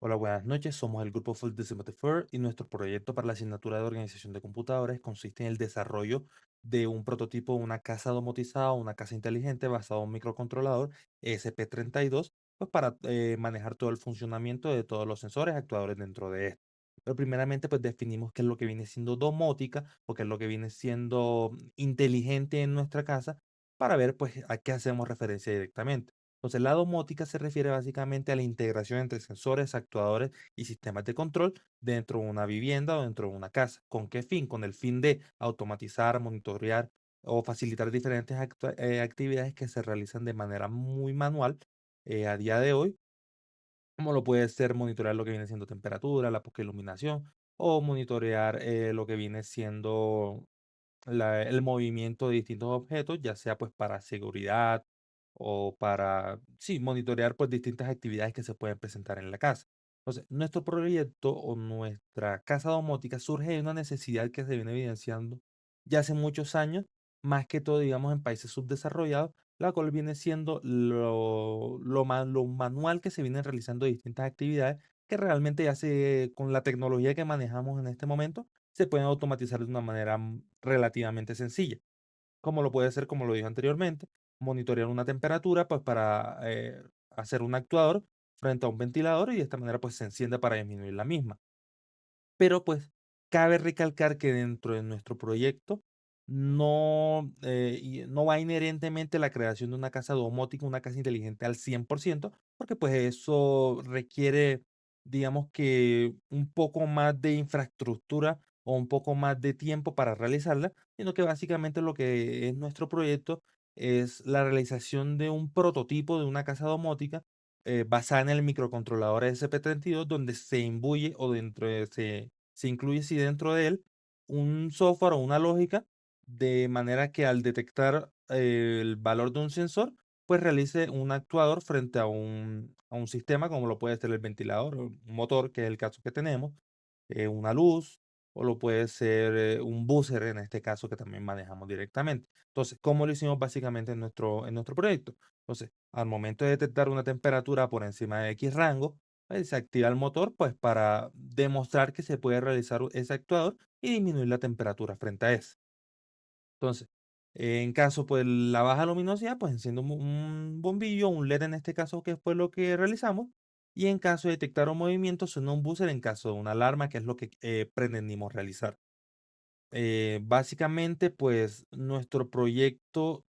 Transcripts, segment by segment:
Hola, buenas noches. Somos el grupo Full Decimate Fair y nuestro proyecto para la asignatura de organización de computadores consiste en el desarrollo de un prototipo de una casa domotizada o una casa inteligente basado en un microcontrolador ESP32, pues para manejar todo el funcionamiento de todos los sensores actuadores dentro de esto. Pero primeramente, pues definimos qué es lo que viene siendo domótica o qué es lo que viene siendo inteligente en nuestra casa para ver pues a qué hacemos referencia directamente. Entonces, la domótica se refiere básicamente a la integración entre sensores, actuadores y sistemas de control dentro de una vivienda o dentro de una casa. ¿Con qué fin? Con el fin de automatizar, monitorear o facilitar diferentes actividades que se realizan de manera muy manual a día de hoy, como lo puede ser monitorear lo que viene siendo temperatura, la poca iluminación o monitorear lo que viene siendo el movimiento de distintos objetos, ya sea pues para seguridad o para, sí, monitorear pues distintas actividades que se pueden presentar en la casa. Entonces, nuestro proyecto o nuestra casa domótica surge de una necesidad que se viene evidenciando ya hace muchos años, más que todo, digamos, en países subdesarrollados, la cual viene siendo lo manual que se vienen realizando distintas actividades que realmente ya con la tecnología que manejamos en este momento, se pueden automatizar de una manera relativamente sencilla, como lo puede ser, como lo dije anteriormente, monitorear una temperatura pues para hacer un actuador frente a un ventilador y de esta manera pues se enciende para disminuir la misma. Pero pues cabe recalcar que dentro de nuestro proyecto no va inherentemente la creación de una casa domótica, una casa inteligente al 100%, porque pues eso requiere, digamos que un poco más de infraestructura o un poco más de tiempo para realizarla, sino que básicamente lo que es nuestro proyecto es la realización de un prototipo de una casa domótica basada en el microcontrolador SP32, donde se imbuye o se incluye sí, dentro de él un software o una lógica, de manera que al detectar el valor de un sensor, pues realice un actuador frente a un sistema como lo puede ser el ventilador, o un motor, que es el caso que tenemos, una luz, o lo puede ser un buzzer en este caso que también manejamos directamente. Entonces, ¿cómo lo hicimos básicamente en nuestro proyecto? Entonces, al momento de detectar una temperatura por encima de X rango, pues, se activa el motor pues para demostrar que se puede realizar ese actuador y disminuir la temperatura frente a eso. Entonces, en caso pues la baja luminosidad, pues enciende un bombillo, un LED en este caso, que fue lo que realizamos. Y en caso de detectar un movimiento, suena un buzzer en caso de una alarma, que es lo que pretendimos realizar. Básicamente, pues nuestro proyecto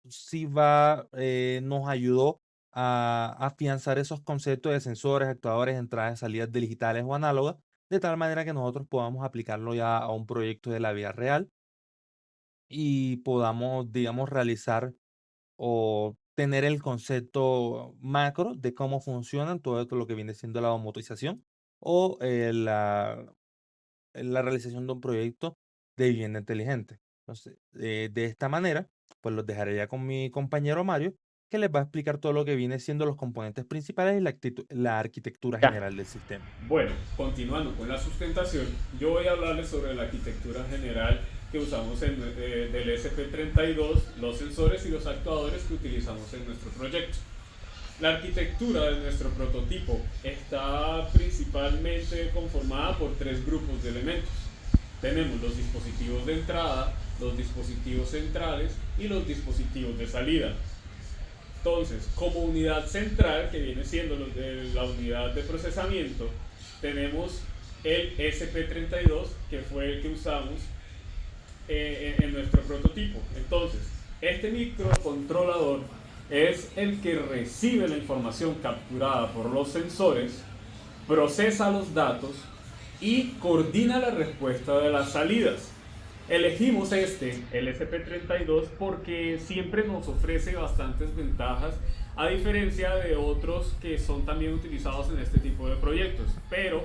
nos ayudó a afianzar esos conceptos de sensores, actuadores, entradas y salidas digitales o análogas, de tal manera que nosotros podamos aplicarlo ya a un proyecto de la vida real y podamos, digamos, realizar o tener el concepto macro de cómo funcionan todo esto, lo que viene siendo la domotización o la realización de un proyecto de vivienda inteligente. Entonces, de esta manera, pues los dejaré ya con mi compañero Mario, que les va a explicar todo lo que viene siendo los componentes principales y la arquitectura Ya. general del sistema. Bueno, continuando con la sustentación, yo voy a hablarles sobre la arquitectura general que usamos del SP32, los sensores y los actuadores que utilizamos en nuestro proyecto. La arquitectura de nuestro prototipo está principalmente conformada por tres grupos de elementos. Tenemos los dispositivos de entrada, los dispositivos centrales y los dispositivos de salida. Entonces, como unidad central, que viene siendo la unidad de procesamiento, tenemos el SP32, que fue el que usamos en nuestro prototipo. Entonces, este microcontrolador es el que recibe la información capturada por los sensores, procesa los datos y coordina la respuesta de las salidas. Elegimos el SP32, porque siempre nos ofrece bastantes ventajas, a diferencia de otros que son también utilizados en este tipo de proyectos. Pero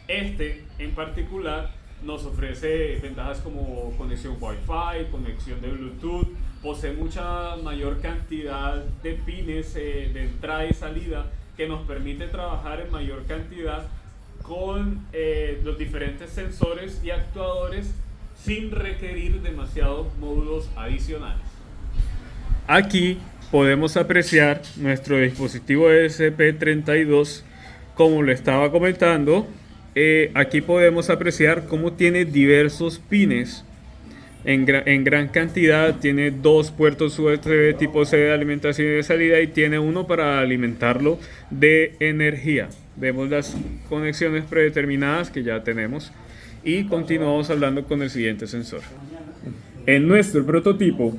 este en particular nos ofrece ventajas como conexión Wi-Fi, conexión de Bluetooth, posee mucha mayor cantidad de pines de entrada y salida, que nos permite trabajar en mayor cantidad con los diferentes sensores y actuadores sin requerir demasiados módulos adicionales. Aquí podemos apreciar nuestro dispositivo ESP32, Como le estaba comentando, aquí podemos apreciar cómo tiene diversos pines en gran cantidad. Tiene dos puertos USB tipo C de alimentación y de salida y tiene uno para alimentarlo de energía. Vemos las conexiones predeterminadas que ya tenemos y continuamos hablando con el siguiente sensor. En nuestro prototipo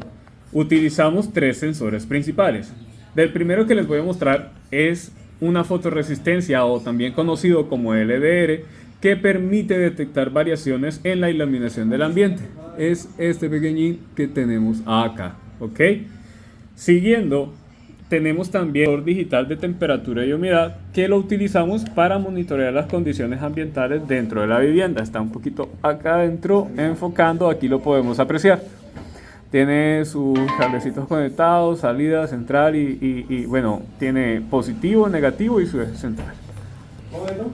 utilizamos tres sensores principales. Del primero que les voy a mostrar es una fotorresistencia o también conocido como LDR que permite detectar variaciones en la iluminación del ambiente. Es este pequeñín que tenemos acá, ¿ok? Siguiendo, tenemos también el sensor digital de temperatura y humedad que lo utilizamos para monitorear las condiciones ambientales dentro de la vivienda. Está un poquito acá adentro enfocando, aquí lo podemos apreciar. Tiene sus cablecitos conectados, salida central y bueno, tiene positivo, negativo y su eje central.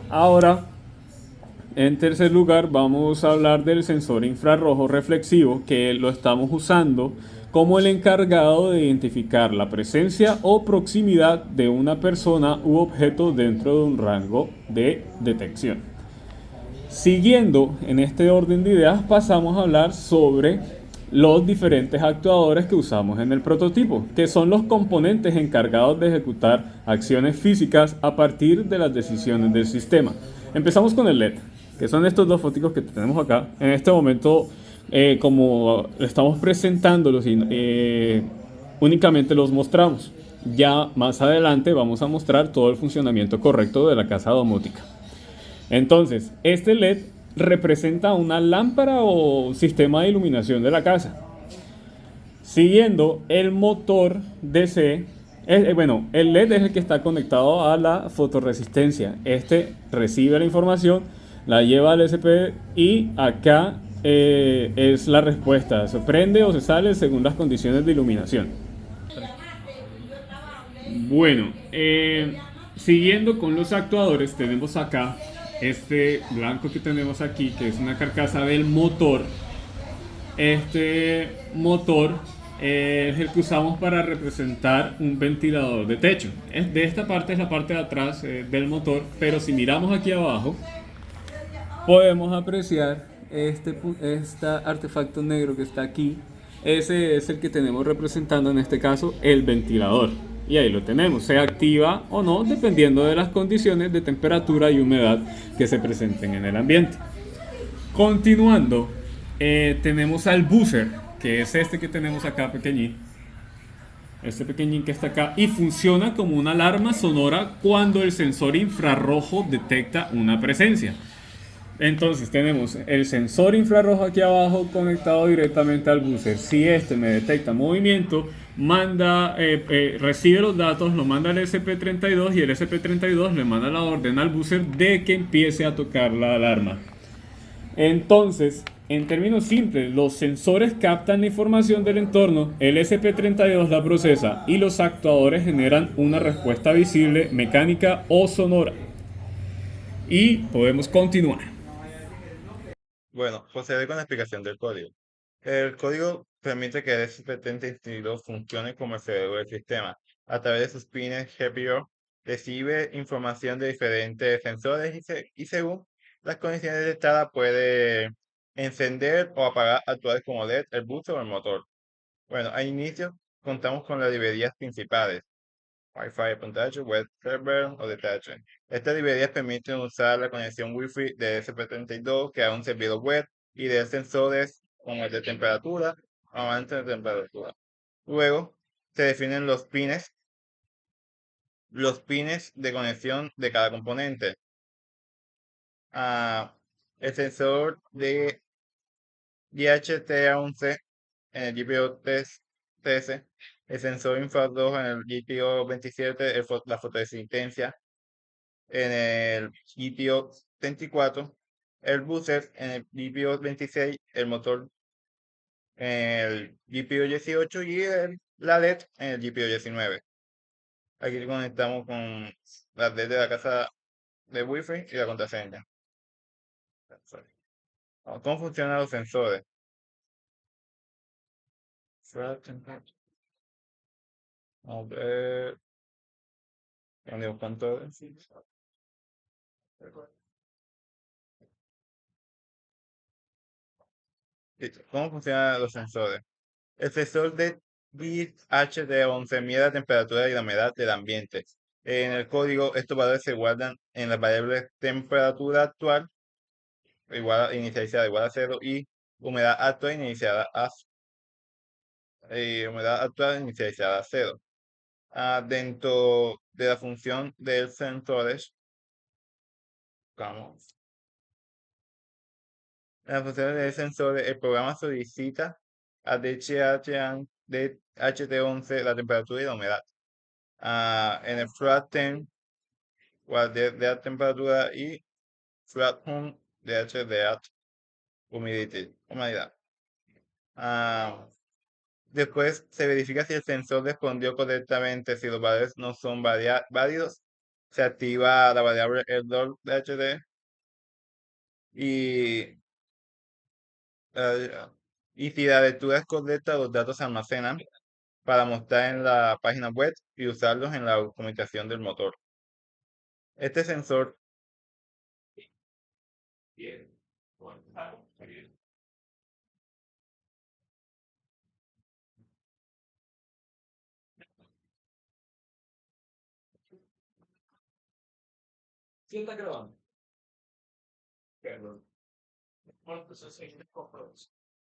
Ahora, en tercer lugar, vamos a hablar del sensor infrarrojo reflexivo que lo estamos usando como el encargado de identificar la presencia o proximidad de una persona u objeto dentro de un rango de detección. Siguiendo en este orden de ideas, pasamos a hablar sobre los diferentes actuadores que usamos en el prototipo, que son los componentes encargados de ejecutar acciones físicas a partir de las decisiones del sistema. Empezamos con el LED, que son estos dos fotos que tenemos acá. En este momento, como estamos presentándolos, únicamente los mostramos. Ya más adelante vamos a mostrar todo el funcionamiento correcto de la casa domótica. Entonces, este LED representa una lámpara o sistema de iluminación de la casa. Siguiendo el motor DC, bueno, el LED es el que está conectado a la fotorresistencia. Este recibe la información, la lleva al SP y acá es la respuesta. Se prende o se sale según las condiciones de iluminación. Bueno, siguiendo con los actuadores, tenemos acá este blanco que tenemos aquí, que es una carcasa del motor. Este motor es el que usamos para representar un ventilador de techo. De esta parte es la parte de atrás del motor, pero si miramos aquí abajo, podemos apreciar este artefacto negro que está aquí. Ese es el que tenemos representando en este caso el ventilador. Y ahí lo tenemos, se activa o no dependiendo de las condiciones de temperatura y humedad que se presenten en el ambiente. Continuando, tenemos al buzzer, que es este que tenemos acá pequeñín. Este pequeñín que está acá y funciona como una alarma sonora cuando el sensor infrarrojo detecta una presencia. Entonces tenemos el sensor infrarrojo aquí abajo conectado directamente al buzzer. Si este me detecta movimiento, recibe los datos, lo manda al SP32 y el SP32 le manda la orden al buzzer de que empiece a tocar la alarma. Entonces, en términos simples, los sensores captan la información del entorno, el SP32 la procesa y los actuadores generan una respuesta visible, mecánica o sonora. Y podemos continuar. Bueno, proceder con la explicación del código. El código permite que el SPT32 funcione como el cerebro del sistema. A través de sus pines GPIO, recibe información de diferentes sensores y según las condiciones detectadas puede encender o apagar actuales como LED, el booster o el motor. Bueno, al inicio contamos con las librerías principales. Wi-Fi.h, Web Server o DTH. Estas librerías permiten usar la conexión Wi-Fi de SP32 que a un servidor web y de sensores como el de temperatura o avance de temperatura. Luego se definen los pines de conexión de cada componente. El sensor de DHT11 en el GPIO 13, el sensor infrarrojo en el GPIO 27, la fotoresistencia en el GPIO 34, el buzzer en el GPIO 26, el motor en el GPIO 18 y la LED en el GPIO 19. Aquí conectamos con la LED de la casa de Wi-Fi y la contraseña. ¿Cómo funcionan los sensores? A ver, ¿cuánto es? Listo. ¿Cómo funcionan los sensores? El sensor de DHT11 mide la temperatura y la humedad del ambiente. En el código, estos valores se guardan en las variables temperatura actual, inicializada igual a cero, y humedad actual inicializada a cero. Dentro de la función del sensores, vamos, en la función del sensor, el programa solicita a DHT11 la temperatura y la humedad. En el flatten de la temperatura y flatten de humedad. Ah, Después se verifica si el sensor respondió correctamente. Si los valores no son válidos, se activa la variable error de HD y, eh, y si la lectura es correcta, los datos se almacenan para mostrar en la página web y usarlos en la documentación del motor. Este sensor,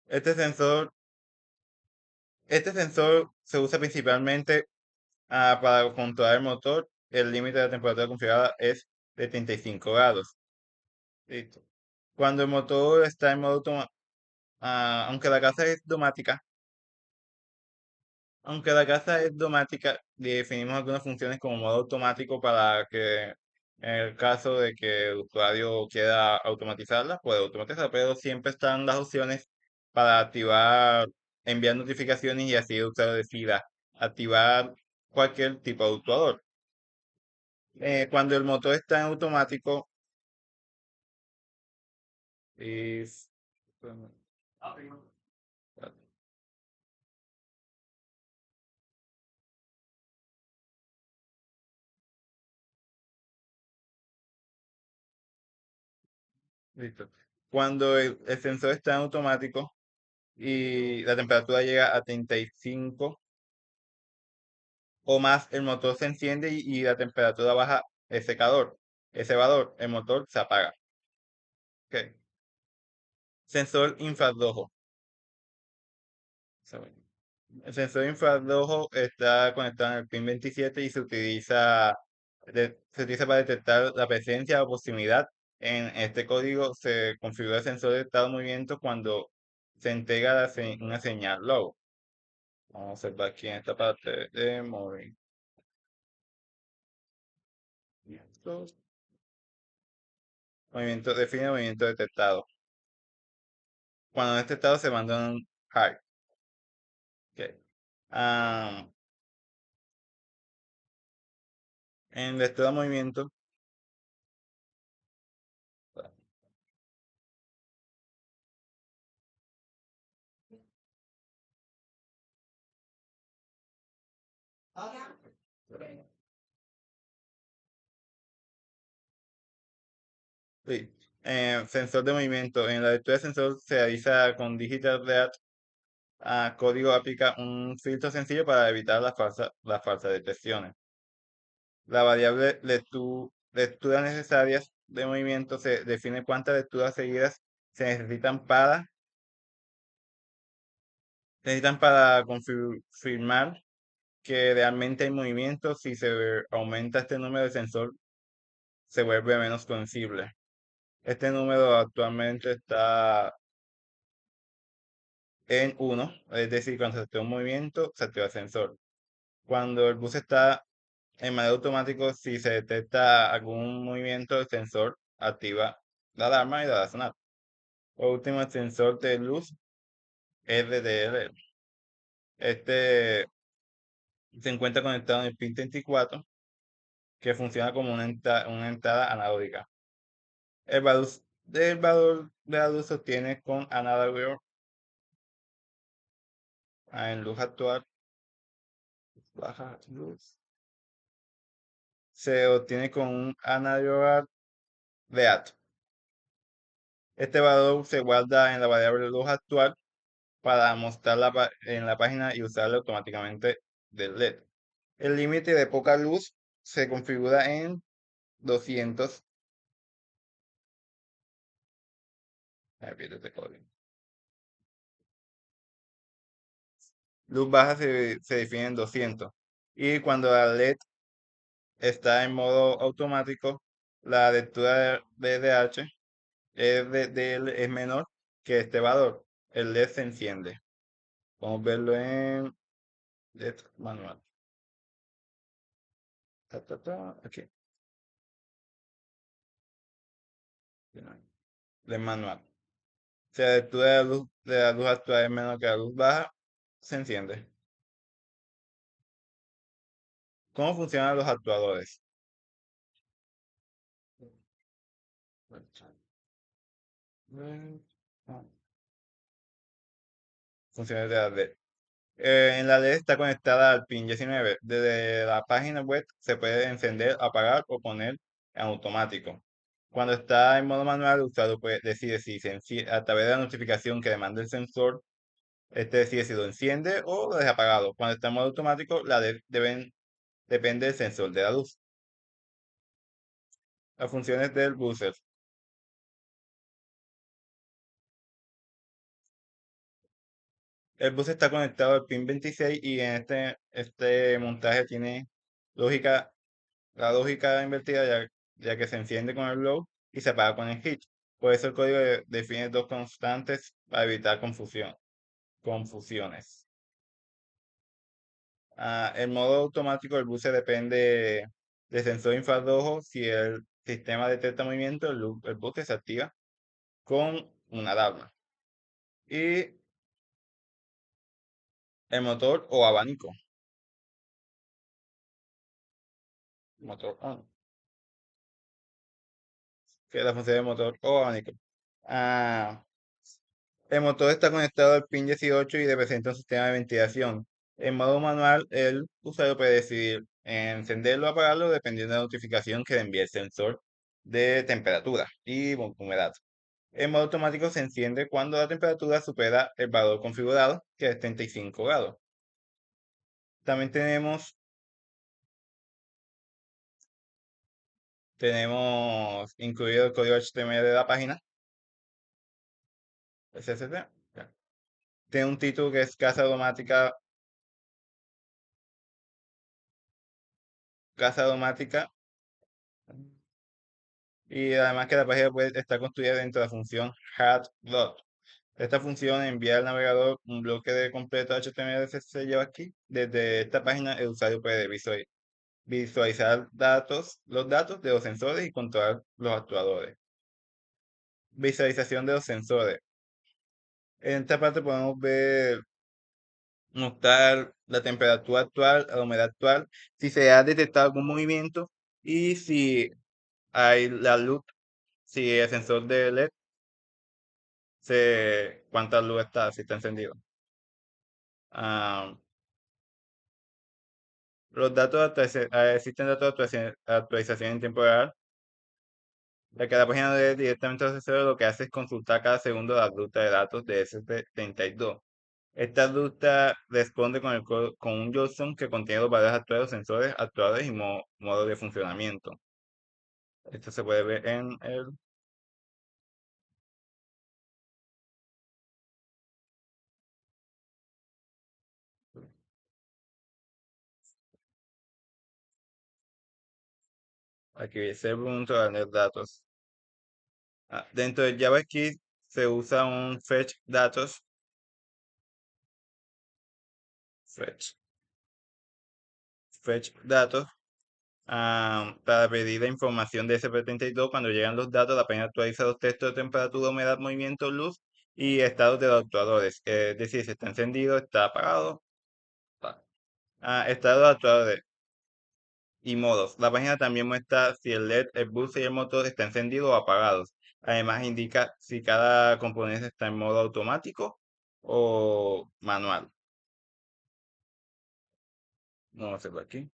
este sensor, este sensor se usa principalmente para controlar el motor. El límite de la temperatura configurada es de 35 grados. Listo. Cuando el motor está en modo automático, aunque la casa es automática, definimos algunas funciones como modo automático para que en el caso de que el usuario quiera automatizarla, puede automatizarla, pero siempre están las opciones para activar, enviar notificaciones y así el usuario decida activar cualquier tipo de actuador. Cuando el motor está en automático, es- listo. Cuando el sensor está en automático y la temperatura llega a 35 o más, el motor se enciende y la temperatura baja ese valor, el motor se apaga. Ok. Sensor infrarrojo. El sensor infrarrojo está conectado en el pin 27 y se utiliza para detectar la presencia o proximidad. En este código se configura el sensor de estado de movimiento cuando se entrega una señal low. Vamos a observar aquí en esta parte de movimiento. Define movimiento detectado. Cuando en este estado se manda un high. Ok. Ah, en el estado de movimiento, sí, sensor de movimiento. En la lectura de sensor se realiza con Digital Read. Código aplica un filtro sencillo para evitar las falsas detecciones. La variable lecturas necesarias de movimiento se define cuántas lecturas seguidas se necesitan para confirmar que realmente hay movimiento. Si se aumenta este número, el sensor se vuelve menos sensible. Este número actualmente está en 1, es decir, cuando se activa un movimiento, se activa el sensor. Cuando el bus está en modo automático, si se detecta algún movimiento, el sensor activa la alarma y la da a sonar. Por último, el sensor de luz RDL. Este se encuentra conectado en el pin 34, que funciona como una entrada analógica. El valor de la luz se obtiene con analógico en luz actual, baja luz. Se obtiene con un analógico deat. Este valor se guarda en la variable luz actual para mostrarla en la página y usarla automáticamente del LED. El límite de poca luz se configura en 200. Repito este código. Luz baja se define en 200. Y cuando la LED está en modo automático, la lectura de DH es menor que este valor. El LED se enciende. Vamos a verlo en LED manual. Aquí. LED manual. Si la lectura de la luz actual es menor que la luz baja, se enciende. ¿Cómo funcionan los actuadores? Funciones de la LED. En la LED está conectada al pin 19. Desde la página web se puede encender, apagar o poner en automático. Cuando está en modo manual, el usuario decide si a través de la notificación que demanda el sensor, este decide si lo enciende o lo deja apagado. Cuando está en modo automático, la LED depende del sensor de la luz. Las funciones del buzzer. El buzzer está conectado al pin 26 y en este montaje tiene lógica la lógica invertida ya que se enciende con el low y se apaga con el hit. Por eso el código define dos constantes para evitar confusiones. El modo automático del bus depende del sensor infrarrojo. Si el sistema detecta movimiento, el bus se activa con una alarma. Y el motor o abanico. Motor on. Que es la función del motor o abanico. Ah, El motor está conectado al pin 18 y representa un sistema de ventilación. En modo manual, el usuario puede decidir encenderlo o apagarlo dependiendo de la notificación que le envíe el sensor de temperatura y humedad. En modo automático se enciende cuando la temperatura supera el valor configurado, que es 35 grados. También tenemos incluido el código HTML de la página, SSD. Tiene un título que es casa automática, y además que la página web está construida dentro de la función HAT-Load. Esta función envía al navegador un bloque de completo HTML CSS JavaScript. Desde esta página el usuario puede visualizar los datos de los sensores y controlar los actuadores. Visualización de los sensores. En esta parte podemos mostrar la temperatura actual, la humedad actual, si se ha detectado algún movimiento y si hay la luz, si el sensor de LED cuánta luz está, si está encendido. Ah, existen datos de actualización en tiempo real, ya que la página de directamente al sensor lo que hace es consultar cada segundo la ruta de datos de SP32. Esta ruta responde con un JSON que contiene los valores actuales de los sensores actuales y modo de funcionamiento. Esto se puede ver en el... Aquí se pregunta de datos. Dentro de JavaScript se usa un fetch datos. Fetch datos para pedir la información de SP32. Cuando llegan los datos, la página actualiza los textos de temperatura, humedad, movimiento, luz y estados de los actuadores. Es decir, si está encendido, está apagado. Estado de los actuadores y modos. La página también muestra si el LED, el buzzer y el motor están encendidos o apagados. Además indica si cada componente está en modo automático o manual. Vamos a hacerlo aquí.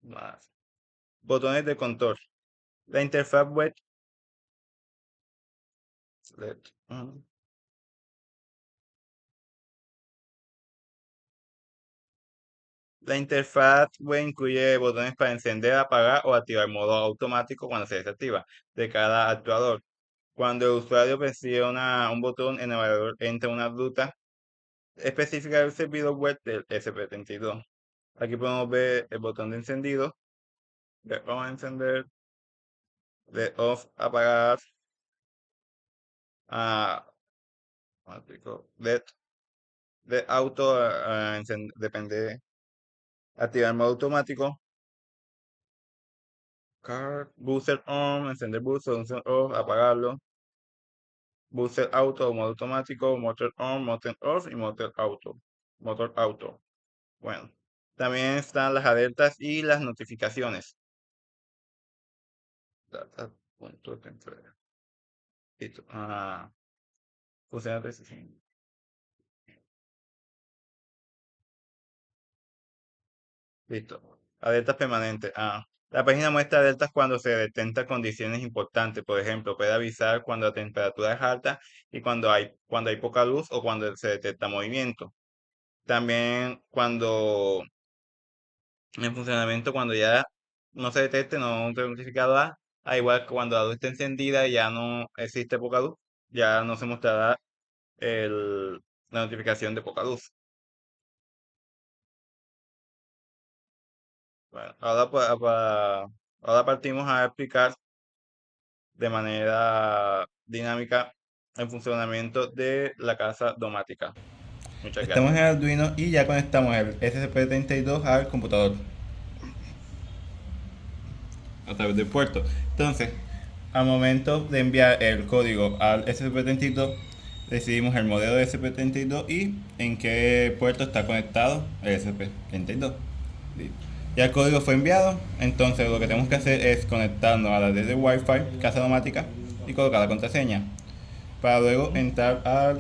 Más. Botones de control. La interfaz web LED on. La interfaz web incluye botones para encender, apagar o activar el modo automático cuando se desactiva de cada actuador. Cuando el usuario presiona un botón, el navegador entra a una ruta específica del servidor web del ESP32. Aquí podemos ver el botón de encendido, de on encender, de off apagar, LED, de auto depende, activar el modo automático, booster on, encender booster off, apagarlo, booster auto, modo automático, motor on, motor off y motor auto. Bueno, también están las alertas y las notificaciones. Data, punto de entrega. Listo. Funciona 360. Listo. Alertas permanentes. La página muestra alertas cuando se detectan condiciones importantes. Por ejemplo, puede avisar cuando la temperatura es alta y cuando hay poca luz o cuando se detecta movimiento. También cuando en funcionamiento, cuando ya no se detecte, no se notificado igual que cuando la luz está encendida y ya no existe poca luz, ya no se mostrará la notificación de poca luz. Bueno, ahora partimos a explicar de manera dinámica el funcionamiento de la casa domática. Muchas Estamos en gracias. Arduino y ya conectamos el SCP-32 al computador a través del puerto. Entonces, al momento de enviar el código al SCP-32, decidimos el modelo de SCP-32 y en qué puerto está conectado el SCP-32. Ya el código fue enviado, entonces lo que tenemos que hacer es conectarnos a la red de Wi-Fi casa domática y colocar la contraseña para luego entrar al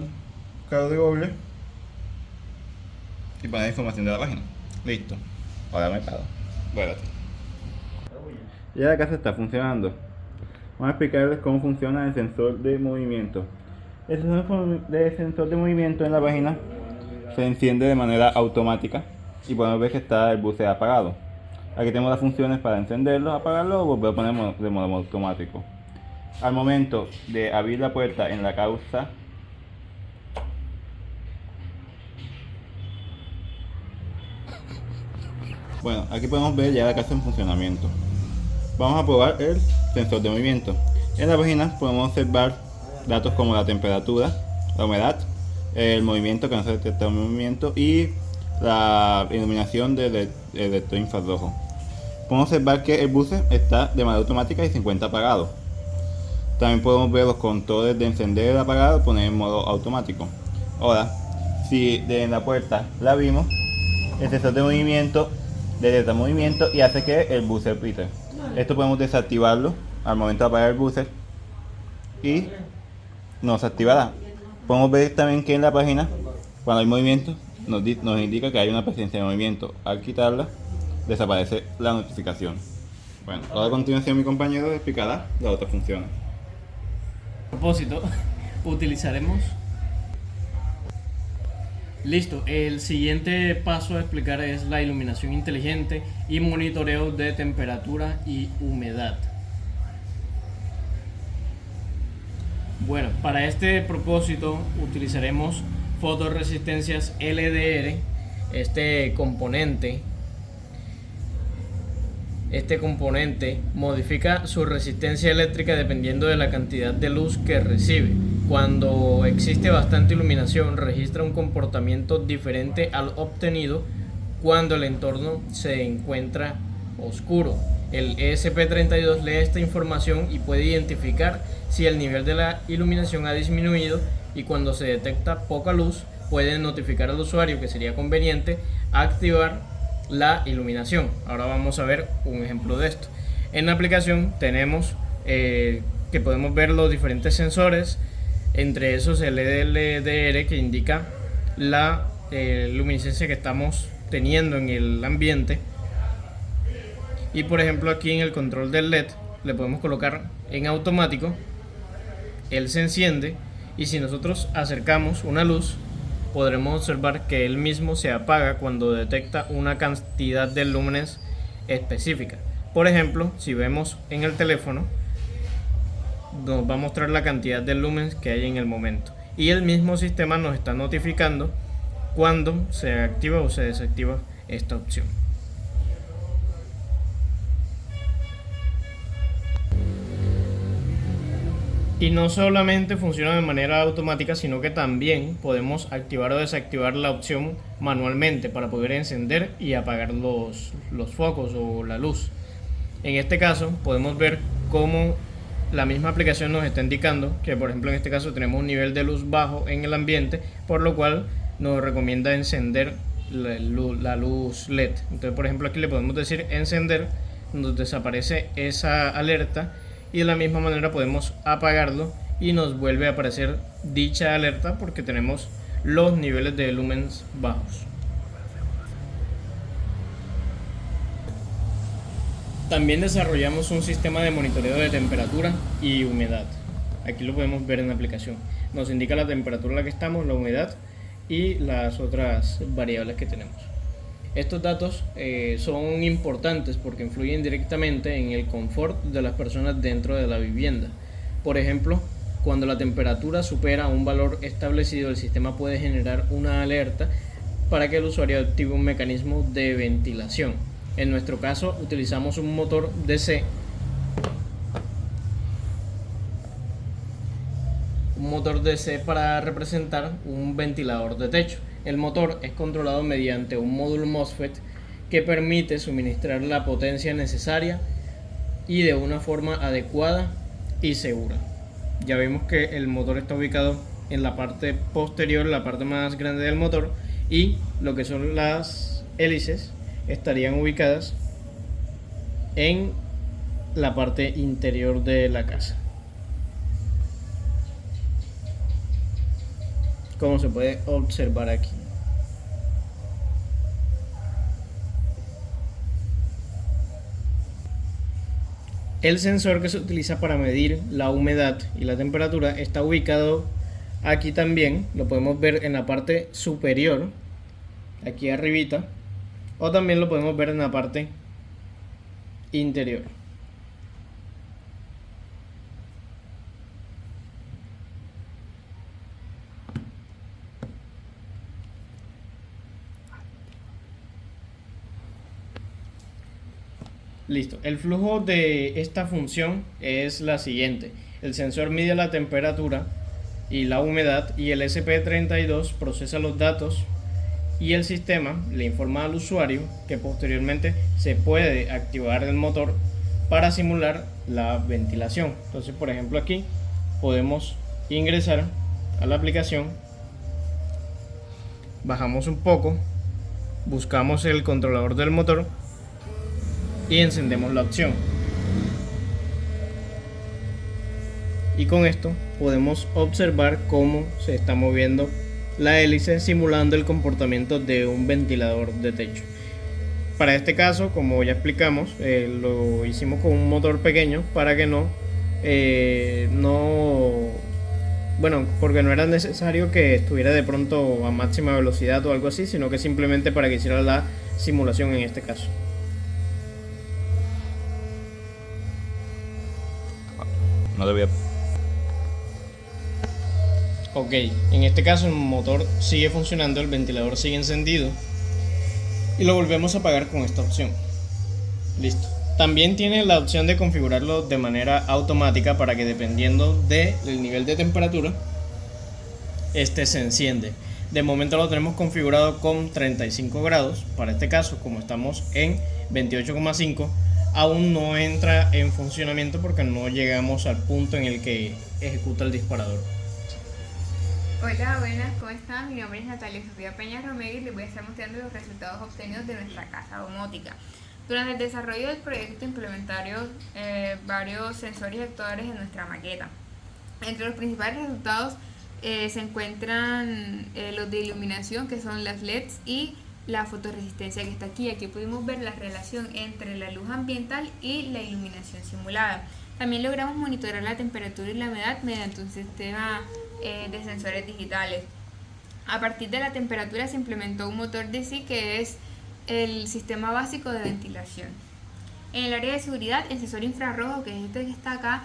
carro de Google y poner información de la página. Listo. Ahora me paro. Bueno. Ya la casa está funcionando. Vamos a explicarles cómo funciona el sensor de movimiento. El sensor de movimiento en la página se enciende de manera automática y podemos ver que está el buzzer apagado. Aquí tenemos las funciones para encenderlo, apagarlo o volver a poner de modo automático. Al momento de abrir la puerta en la causa, bueno, aquí podemos ver ya la casa en funcionamiento. Vamos a probar el sensor de movimiento. En la página podemos observar datos como la temperatura, la humedad, el movimiento que no se detecta el movimiento y la iluminación del detector infrarrojo. Podemos observar que el buzzer está de manera automática y se encuentra apagado. También podemos ver los controles de encender y apagar o poner en modo automático. Ahora, si de la puerta la abrimos, el sensor de movimiento detecta movimiento y hace que el buzzer pite. Esto podemos desactivarlo al momento de apagar el buzzer y nos activará. Podemos ver también que en la página, cuando hay movimiento, nos indica que hay una presencia de movimiento. Al quitarla, desaparece la notificación. Bueno, ahora a continuación mi compañero explicará las otras funciones. Propósito, utilizaremos. Listo, el siguiente paso a explicar es la iluminación inteligente y monitoreo de temperatura y humedad. Bueno, para este propósito utilizaremos fotorresistencias LDR. Este componente modifica su resistencia eléctrica dependiendo de la cantidad de luz que recibe. Cuando existe bastante iluminación, registra un comportamiento diferente al obtenido cuando el entorno se encuentra oscuro. El ESP32 lee esta información y puede identificar si el nivel de la iluminación ha disminuido, y cuando se detecta poca luz puede notificar al usuario que sería conveniente activar la iluminación. Ahora vamos a ver un ejemplo de esto. En la aplicación tenemos que podemos ver los diferentes sensores, entre esos el LDR que indica la luminiscencia que estamos teniendo en el ambiente, y por ejemplo aquí en el control del LED le podemos colocar en automático él se enciende y si nosotros acercamos una luz, podremos observar que él mismo se apaga cuando detecta una cantidad de lúmenes específica. Por ejemplo, si vemos en el teléfono, nos va a mostrar la cantidad de lúmenes que hay en el momento. Y el mismo sistema nos está notificando cuando se activa o se desactiva esta opción. Y no solamente funciona de manera automática, sino que también podemos activar o desactivar la opción manualmente para poder encender y apagar los focos o la luz. En este caso podemos ver cómo la misma aplicación nos está indicando que, por ejemplo, en este caso tenemos un nivel de luz bajo en el ambiente, por lo cual nos recomienda encender la luz LED. Entonces, por ejemplo, aquí le podemos decir encender, nos desaparece esa alerta y de la misma manera podemos apagarlo y nos vuelve a aparecer dicha alerta porque tenemos los niveles de lúmenes bajos. También desarrollamos un sistema de monitoreo de temperatura y humedad. Aquí lo podemos ver en la aplicación. Nos indica la temperatura en la que estamos, la humedad y las otras variables que tenemos. Estos datos son importantes porque influyen directamente en el confort de las personas dentro de la vivienda. Por ejemplo, cuando la temperatura supera un valor establecido, el sistema puede generar una alerta para que el usuario active un mecanismo de ventilación. En nuestro caso utilizamos un motor DC, para representar un ventilador de techo. El motor es controlado mediante un módulo MOSFET que permite suministrar la potencia necesaria y de una forma adecuada y segura. Ya vemos que el motor está ubicado en la parte posterior, la parte más grande del motor, y lo que son las hélices estarían ubicadas en la parte interior de la casa. Como se puede observar aquí. El sensor que se utiliza para medir la humedad y la temperatura está ubicado aquí también. Lo podemos ver en la parte superior, aquí arribita, o también lo podemos ver en la parte interior. Listo, el flujo de esta función es la siguiente. El sensor mide la temperatura y la humedad y el ESP32 procesa los datos y el sistema le informa al usuario que posteriormente se puede activar el motor para simular la ventilación. Entonces, por ejemplo, aquí podemos ingresar a la aplicación, bajamos un poco, buscamos el controlador del motor y encendemos la opción. Y con esto podemos observar cómo se está moviendo la hélice simulando el comportamiento de un ventilador de techo. Para este caso, como ya explicamos, lo hicimos con un motor pequeño para que porque no era necesario que estuviera de pronto a máxima velocidad o algo así, sino que simplemente para que hiciera la simulación en este caso. No debía. Ok, en este caso el motor sigue funcionando, el ventilador sigue encendido y lo volvemos a apagar con esta opción. Listo. También tiene la opción de configurarlo de manera automática para que, dependiendo del nivel de temperatura, este se enciende. De momento lo tenemos configurado con 35 grados. Para este caso, como estamos en 28,5, aún no entra en funcionamiento porque no llegamos al punto en el que ejecuta el disparador. Hola, buenas, ¿cómo están? Mi nombre es Natalia Sofía Peña Romero y les voy a estar mostrando los resultados obtenidos de nuestra casa domótica. Durante el desarrollo del proyecto implementaron varios sensores y actuadores en nuestra maqueta. Entre los principales resultados se encuentran los de iluminación, que son las LEDs, y la fotorresistencia que está aquí. Aquí pudimos ver la relación entre la luz ambiental y la iluminación simulada. También logramos monitorear la temperatura y la humedad mediante un sistema de sensores digitales. A partir de la temperatura se implementó un motor DC que es el sistema básico de ventilación. En el área de seguridad, el sensor infrarrojo, que es este que está acá,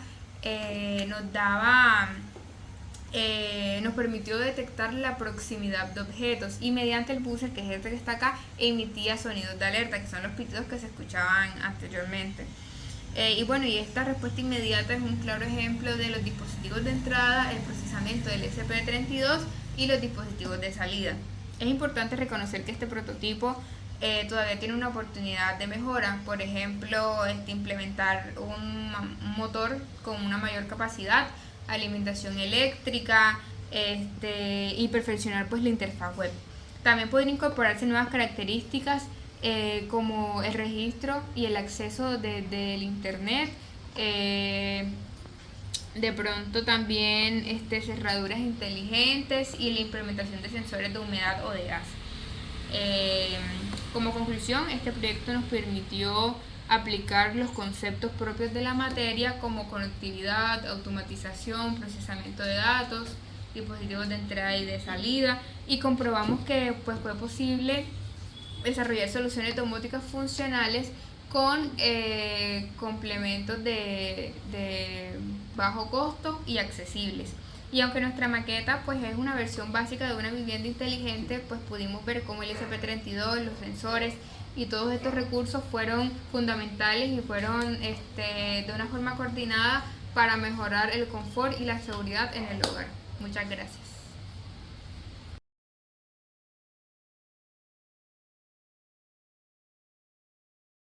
nos permitió detectar la proximidad de objetos, y mediante el buzzer, que es este que está acá, emitía sonidos de alerta, que son los pitidos que se escuchaban anteriormente. Y esta respuesta inmediata es un claro ejemplo de los dispositivos de entrada, el procesamiento del ESP32 y los dispositivos de salida. Es importante reconocer que este prototipo todavía tiene una oportunidad de mejora. Por ejemplo, implementar un motor con una mayor capacidad, alimentación eléctrica, y perfeccionar pues la interfaz web. También pueden incorporarse nuevas características como el registro y el acceso desde el internet. De pronto también cerraduras inteligentes y la implementación de sensores de humedad o de gas. Como conclusión, este proyecto nos permitió aplicar los conceptos propios de la materia como conectividad, automatización, procesamiento de datos, dispositivos de entrada y de salida, y comprobamos que pues, fue posible desarrollar soluciones domóticas funcionales con complementos de bajo costo y accesibles. Y aunque nuestra maqueta pues es una versión básica de una vivienda inteligente, pues pudimos ver cómo el ESP32, los sensores y todos estos recursos fueron fundamentales y fueron de una forma coordinada para mejorar el confort y la seguridad en el hogar. Muchas gracias.